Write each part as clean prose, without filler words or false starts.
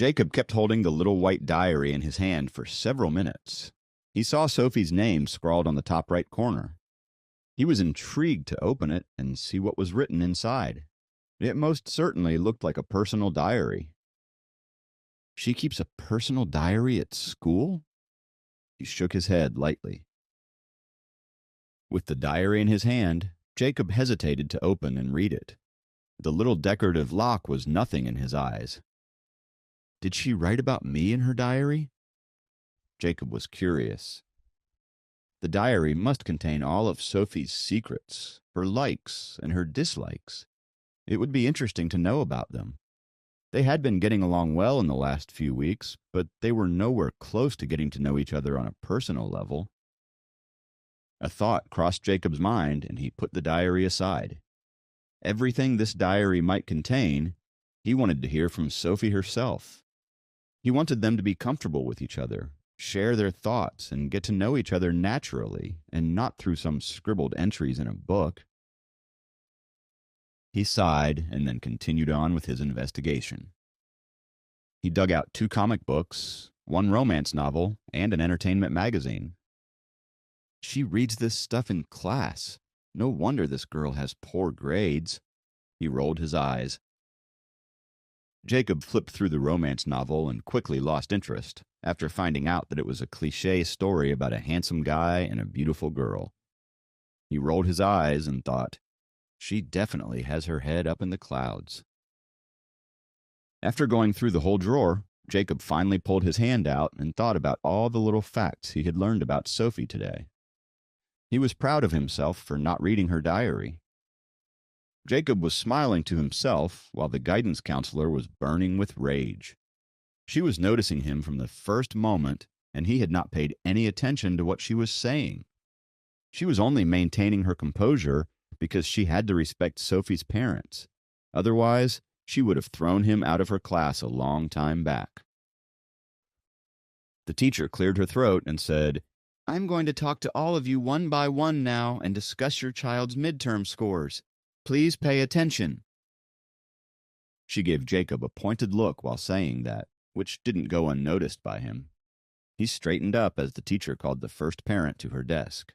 Jacob kept holding the little white diary in his hand for several minutes. He saw Sophie's name scrawled on the top right corner. He was intrigued to open it and see what was written inside. It most certainly looked like a personal diary. She keeps a personal diary at school? He shook his head lightly. With the diary in his hand, Jacob hesitated to open and read it. The little decorative lock was nothing in his eyes. Did she write about me in her diary? Jacob was curious. The diary must contain all of Sophie's secrets, her likes and her dislikes. It would be interesting to know about them. They had been getting along well in the last few weeks, but they were nowhere close to getting to know each other on a personal level. A thought crossed Jacob's mind, and he put the diary aside. Everything this diary might contain, he wanted to hear from Sophie herself. He wanted them to be comfortable with each other, share their thoughts, and get to know each other naturally, and not through some scribbled entries in a book. He sighed and then continued on with his investigation. He dug out 2 comic books, 1 romance novel, and an entertainment magazine. She reads this stuff in class. No wonder this girl has poor grades. He rolled his eyes. Jacob flipped through the romance novel and quickly lost interest after finding out that it was a cliché story about a handsome guy and a beautiful girl. He rolled his eyes and thought, she definitely has her head up in the clouds. After going through the whole drawer, Jacob finally pulled his hand out and thought about all the little facts he had learned about Sophie today. He was proud of himself for not reading her diary. Jacob was smiling to himself while the guidance counselor was burning with rage. She was noticing him from the first moment, and he had not paid any attention to what she was saying. She was only maintaining her composure because she had to respect Sophie's parents. Otherwise, she would have thrown him out of her class a long time back. The teacher cleared her throat and said, I'm going to talk to all of you one by one now and discuss your child's midterm scores. Please pay attention. She gave Jacob a pointed look while saying that, which didn't go unnoticed by him. He straightened up as the teacher called the first parent to her desk.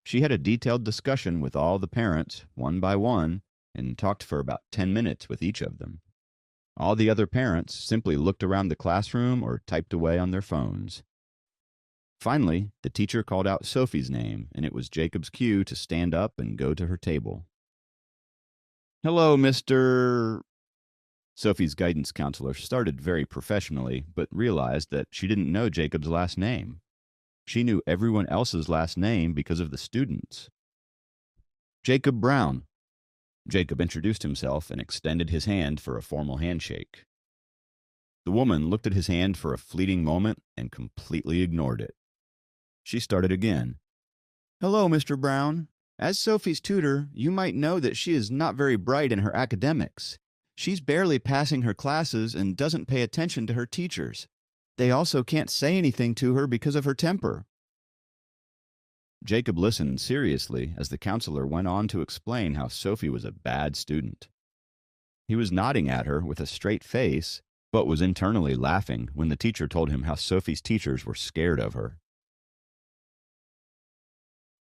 She had a detailed discussion with all the parents, one by one, and talked for about 10 minutes with each of them. All the other parents simply looked around the classroom or typed away on their phones. Finally, the teacher called out Sophie's name, and it was Jacob's cue to stand up and go to her table. Hello, Mr. Sophie's guidance counselor started very professionally, but realized that she didn't know Jacob's last name. She knew everyone else's last name because of the students. Jacob Brown. Jacob introduced himself and extended his hand for a formal handshake. The woman looked at his hand for a fleeting moment and completely ignored it. She started again. Hello, Mr. Brown. As Sophie's tutor, you might know that she is not very bright in her academics. She's barely passing her classes and doesn't pay attention to her teachers. They also can't say anything to her because of her temper. Jacob listened seriously as the counselor went on to explain how Sophie was a bad student. He was nodding at her with a straight face, but was internally laughing when the teacher told him how Sophie's teachers were scared of her.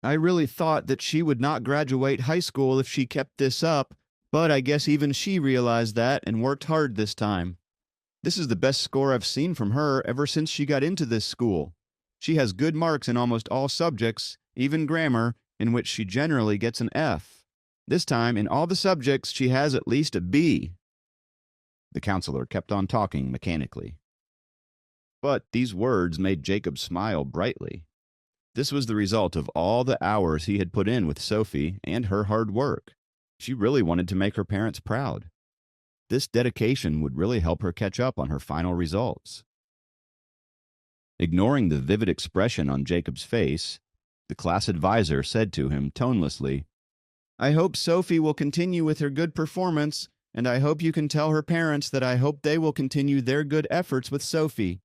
I really thought that she would not graduate high school if she kept this up, but I guess even she realized that and worked hard this time. This is the best score I've seen from her ever since she got into this school. She has good marks in almost all subjects, even grammar, in which she generally gets an F. This time, in all the subjects, she has at least a B. The counselor kept on talking mechanically. But these words made Jacob smile brightly. This was the result of all the hours he had put in with Sophie and her hard work. She really wanted to make her parents proud. This dedication would really help her catch up on her final results. Ignoring the vivid expression on Jacob's face, the class advisor said to him tonelessly, I hope Sophie will continue with her good performance, and I hope you can tell her parents that I hope they will continue their good efforts with Sophie.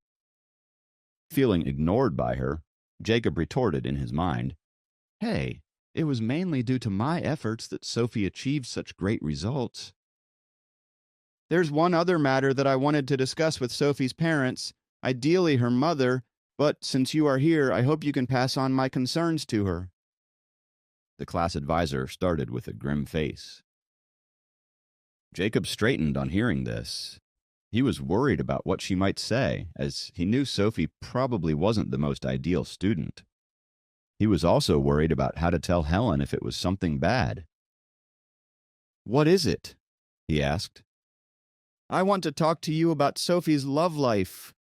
Feeling ignored by her, Jacob retorted in his mind, Hey, it was mainly due to my efforts that Sophie achieved such great results. There's one other matter that I wanted to discuss with Sophie's parents, ideally her mother, but since you are here, I hope you can pass on my concerns to her." The class advisor started with a grim face. Jacob straightened on hearing this. He was worried about what she might say, as he knew Sophie probably wasn't the most ideal student. He was also worried about how to tell Helen if it was something bad. "What is it?" he asked. "I want to talk to you about Sophie's love life,"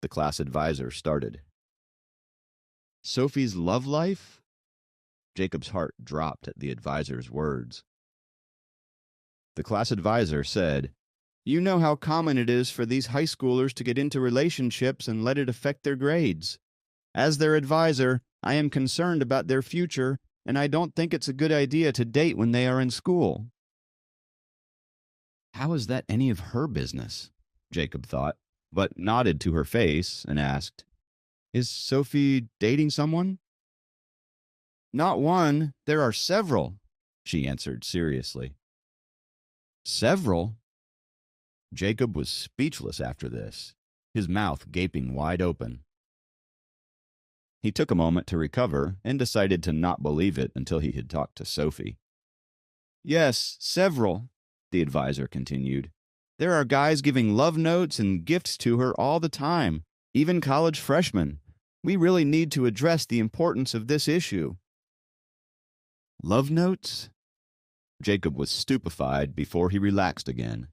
the class advisor started. "Sophie's love life?" Jacob's heart dropped at the advisor's words. The class advisor said, "You know how common it is for these high schoolers to get into relationships and let it affect their grades. As their advisor, I am concerned about their future, and I don't think it's a good idea to date when they are in school." How is that any of her business? Jacob thought, but nodded to her face and asked, "Is Sophie dating someone?" "Not one, there are several," she answered seriously. "Several?" Jacob was speechless after this, his mouth gaping wide open. He took a moment to recover and decided to not believe it until he had talked to Sophie. "Yes, several," the advisor continued. "There are guys giving love notes and gifts to her all the time, even college freshmen. We really need to address the importance of this issue." Love notes? Jacob was stupefied before he relaxed again.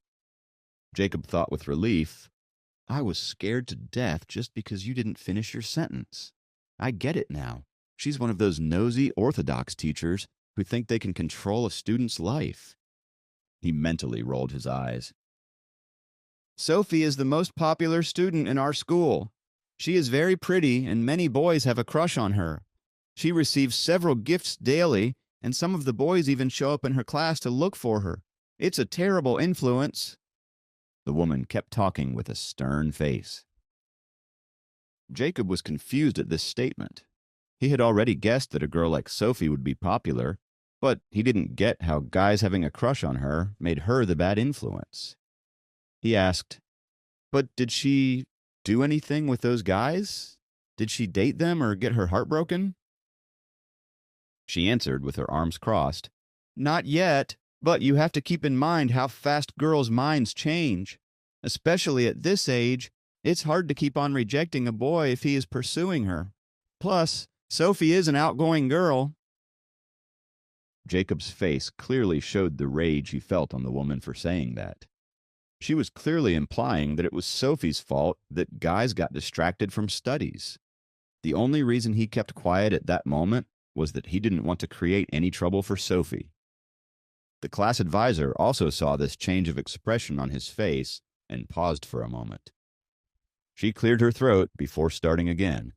Jacob thought with relief, "I was scared to death just because you didn't finish your sentence. I get it now. She's one of those nosy Orthodox teachers who think they can control a student's life." He mentally rolled his eyes. "Sophie is the most popular student in our school. She is very pretty, and many boys have a crush on her. She receives several gifts daily, and some of the boys even show up in her class to look for her. It's a terrible influence." The woman kept talking with a stern face. Jacob was confused at this statement. He had already guessed that a girl like Sophie would be popular, but he didn't get how guys having a crush on her made her the bad influence. He asked, "But did she do anything with those guys? Did she date them or get her heart broken?" She answered with her arms crossed, "Not yet, but you have to keep in mind how fast girls' minds change. Especially at this age, it's hard to keep on rejecting a boy if he is pursuing her. Plus, Sophie is an outgoing girl." Jacob's face clearly showed the rage he felt on the woman for saying that. She was clearly implying that it was Sophie's fault that guys got distracted from studies. The only reason he kept quiet at that moment was that he didn't want to create any trouble for Sophie. The class advisor also saw this change of expression on his face and paused for a moment. She cleared her throat before starting again.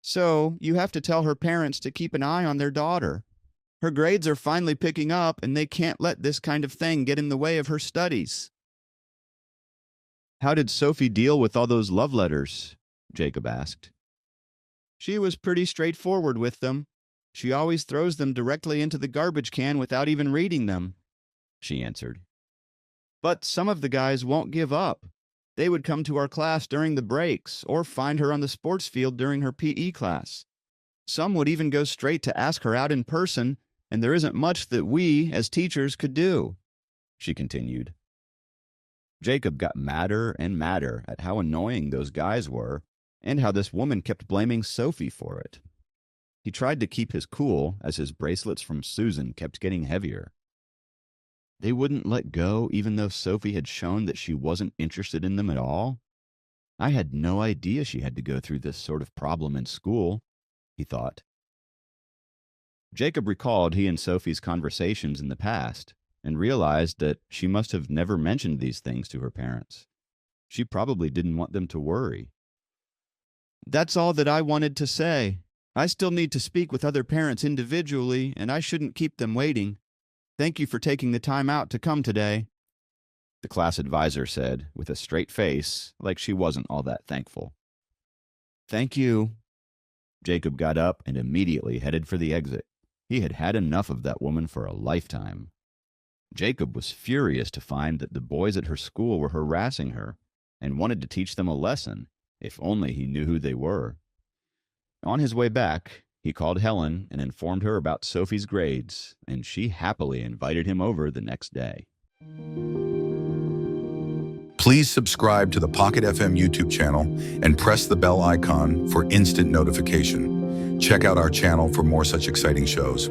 "So, you have to tell her parents to keep an eye on their daughter. Her grades are finally picking up, and they can't let this kind of thing get in the way of her studies." "How did Sophie deal with all those love letters?" Jacob asked. "She was pretty straightforward with them. She always throws them directly into the garbage can without even reading them," she answered. "But some of the guys won't give up. They would come to our class during the breaks or find her on the sports field during her PE class. Some would even go straight to ask her out in person, and there isn't much that we, as teachers, could do," she continued. Jacob got madder and madder at how annoying those guys were and how this woman kept blaming Sophie for it. He tried to keep his cool as his bracelets from Susan kept getting heavier. They wouldn't let go even though Sophie had shown that she wasn't interested in them at all? I had no idea she had to go through this sort of problem in school, he thought. Jacob recalled he and Sophie's conversations in the past and realized that she must have never mentioned these things to her parents. She probably didn't want them to worry. "That's all that I wanted to say. I still need to speak with other parents individually, and I shouldn't keep them waiting. Thank you for taking the time out to come today," the class advisor said with a straight face, like she wasn't all that thankful. "Thank you." Jacob got up and immediately headed for the exit. He had had enough of that woman for a lifetime. Jacob was furious to find that the boys at her school were harassing her and wanted to teach them a lesson, if only he knew who they were. On his way back, he called Helen and informed her about Sophie's grades, and she happily invited him over the next day. Please subscribe to the Pocket FM YouTube channel and press the bell icon for instant notification. Check out our channel for more such exciting shows.